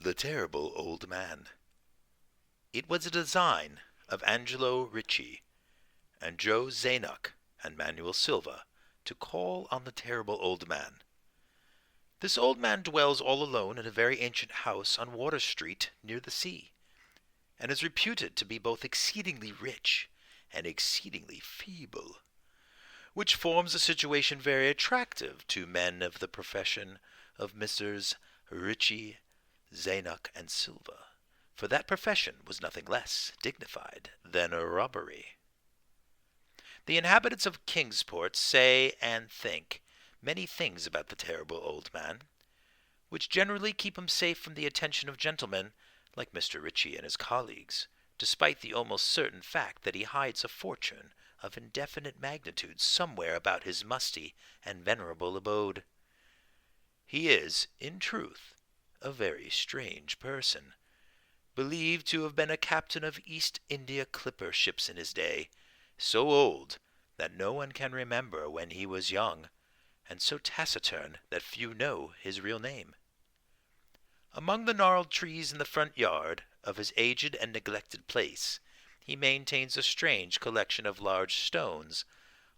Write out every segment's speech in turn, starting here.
The Terrible Old Man. It was a design of Angelo Ricci and Joe Zanuck and Manuel Silva to call on the terrible old man. This old man dwells all alone in a very ancient house on Water Street near the sea, and is reputed to be both exceedingly rich and exceedingly feeble, which forms a situation very attractive to men of the profession of Messrs. Ricci, Zanuck, and Silva, for that profession was nothing less dignified than a robbery. The inhabitants of Kingsport say and think many things about the terrible old man, which generally keep him safe from the attention of gentlemen like Mr. Ricci and his colleagues, despite the almost certain fact that he hides a fortune of indefinite magnitude somewhere about his musty and venerable abode. He is, in truth, a very strange person, believed to have been a captain of East India clipper ships in his day, so old that no one can remember when he was young, and so taciturn that few know his real name. Among the gnarled trees in the front yard of his aged and neglected place, he maintains a strange collection of large stones,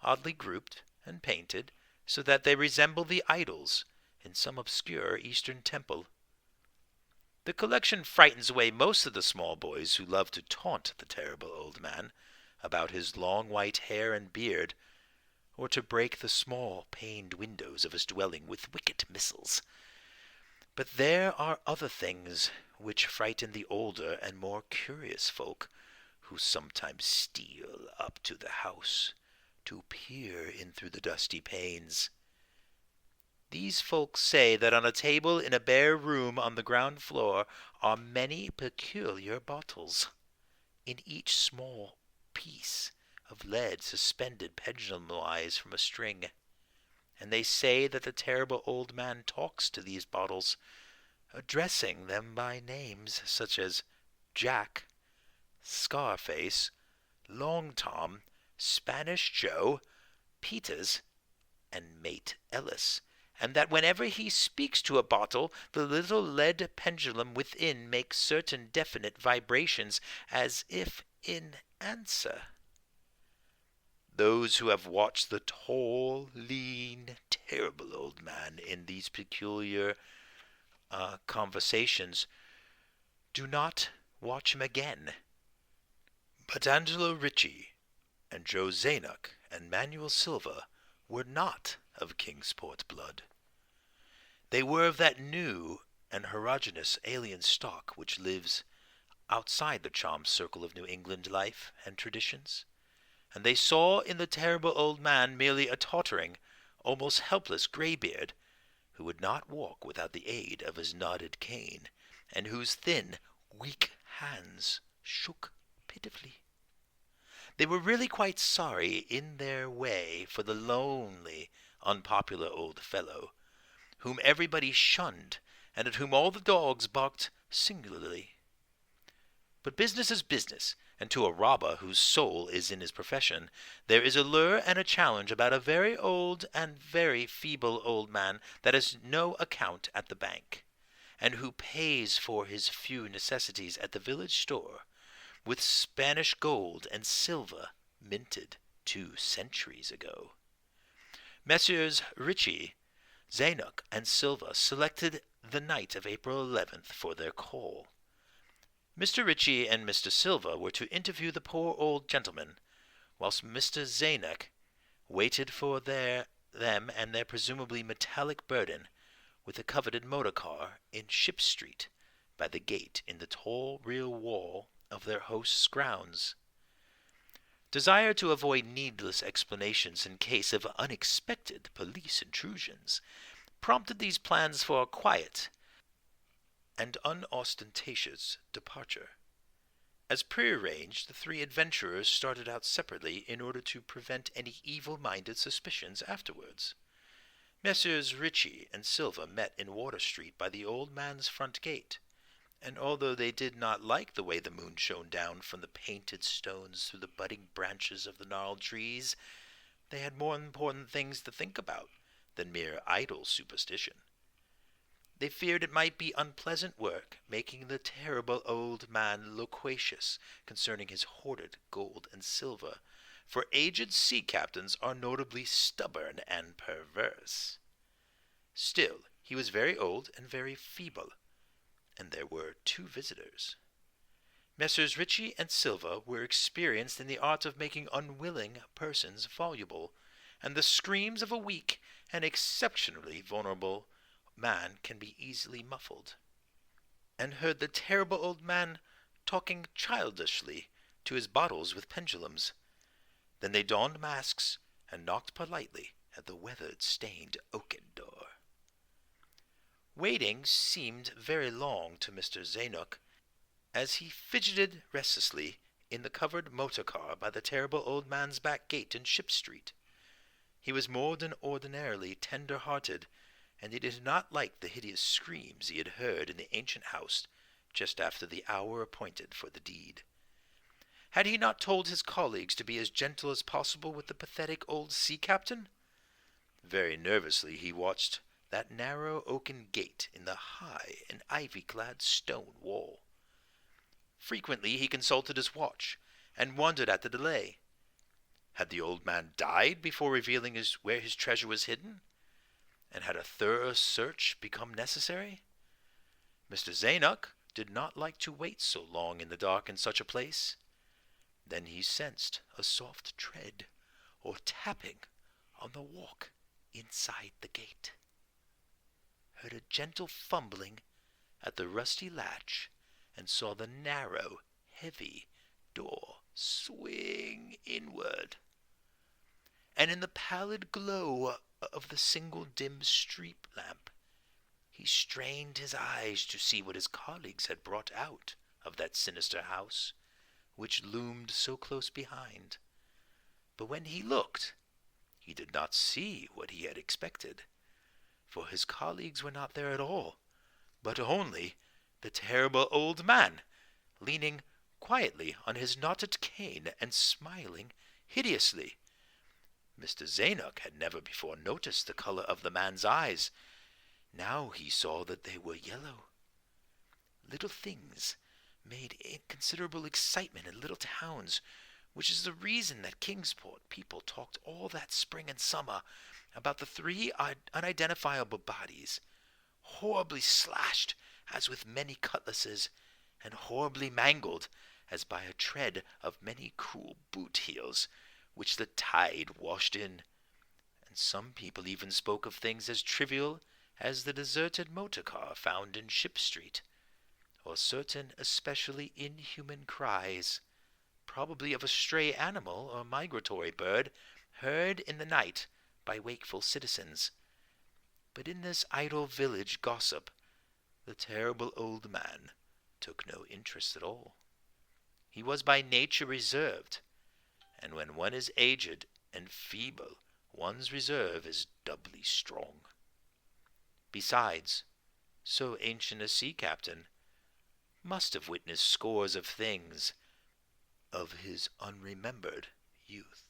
oddly grouped and painted, so that they resemble the idols in some obscure Eastern temple. The collection frightens away most of the small boys who love to taunt the terrible old man about his long white hair and beard, or to break the small paned windows of his dwelling with wicked missiles. But there are other things which frighten the older and more curious folk, who sometimes steal up to the house to peer in through the dusty panes. These folks say that on a table in a bare room on the ground floor are many peculiar bottles, in each small piece of lead suspended pendulum-wise from a string, and they say that the terrible old man talks to these bottles, addressing them by names such as Jack, Scarface, Long Tom, Spanish Joe, Peters, and Mate Ellis, and that whenever he speaks to a bottle, the little lead pendulum within makes certain definite vibrations as if in answer. Those who have watched the tall, lean, terrible old man in these peculiar conversations do not watch him again. But Angelo Ricci and Joe Zanuck and Manuel Silva were not of Kingsport blood. They were of that new and heterogeneous alien stock which lives outside the charmed circle of New England life and traditions, and they saw in the terrible old man merely a tottering, almost helpless graybeard, who would not walk without the aid of his knotted cane, and whose thin, weak hands shook pitifully. They were really quite sorry in their way for the lonely, unpopular old fellow, whom everybody shunned, and at whom all the dogs barked singularly. But business is business, and to a robber whose soul is in his profession, there is a lure and a challenge about a very old and very feeble old man that has no account at the bank, and who pays for his few necessities at the village store with Spanish gold and silver minted 2 centuries ago. Messrs. Ricci, Zanuck, and Silva selected the night of April 11th for their call. Mr. Ricci and Mr. Silva were to interview the poor old gentleman, whilst Mr. Zanuck waited for them and their presumably metallic burden with the coveted motor car in Ship Street by the gate in the tall rear wall of their host's grounds. Desire to avoid needless explanations in case of unexpected police intrusions prompted these plans for a quiet and unostentatious departure. As prearranged, the 3 adventurers started out separately in order to prevent any evil-minded suspicions afterwards. Messrs. Ricci and Silva met in Water Street by the old man's front gate, and although they did not like the way the moon shone down from the painted stones through the budding branches of the gnarled trees, they had more important things to think about than mere idle superstition. They feared it might be unpleasant work, making the terrible old man loquacious concerning his hoarded gold and silver, for aged sea captains are notably stubborn and perverse. Still, he was very old and very feeble, and there were 2 visitors. Messrs. Ritchie and Silva were experienced in the art of making unwilling persons voluble, and the screams of a weak and exceptionally vulnerable man can be easily muffled, and heard the terrible old man talking childishly to his bottles with pendulums. Then they donned masks and knocked politely at the weathered-stained oaken door. Waiting seemed very long to Mr. Zanuck, as he fidgeted restlessly in the covered motor car by the terrible old man's back gate in Ship Street. He was more than ordinarily tender-hearted, and he did not like the hideous screams he had heard in the ancient house just after the hour appointed for the deed. Had he not told his colleagues to be as gentle as possible with the pathetic old sea captain? Very nervously he watched that narrow oaken gate in the high and ivy-clad stone wall. Frequently he consulted his watch, and wondered at the delay. Had the old man died before revealing where his treasure was hidden? And had a thorough search become necessary? Mr. Zanuck did not like to wait so long in the dark in such a place. Then he sensed a soft tread, or tapping, on the walk inside the gate. Heard a gentle fumbling at the rusty latch, and saw the narrow, heavy door swing inward. And in the pallid glow of the single dim street lamp, he strained his eyes to see what his colleagues had brought out of that sinister house, which loomed so close behind. But when he looked, he did not see what he had expected, for his colleagues were not there at all, but only the terrible old man, leaning quietly on his knotted cane and smiling hideously. Mr. Zanuck had never before noticed the color of the man's eyes. Now he saw that they were yellow. Little things made considerable excitement in little towns, which is the reason that Kingsport people talked all that spring and summer about the 3 unidentifiable bodies, horribly slashed as with many cutlasses, and horribly mangled as by a tread of many cruel boot heels, which the tide washed in. And some people even spoke of things as trivial as the deserted motor car found in Ship Street, or certain especially inhuman cries, probably of a stray animal or migratory bird, heard in the night by wakeful citizens. But in this idle village gossip, the terrible old man took no interest at all. He was by nature reserved, and when one is aged and feeble, one's reserve is doubly strong. Besides, so ancient a sea captain must have witnessed scores of things of his unremembered youth.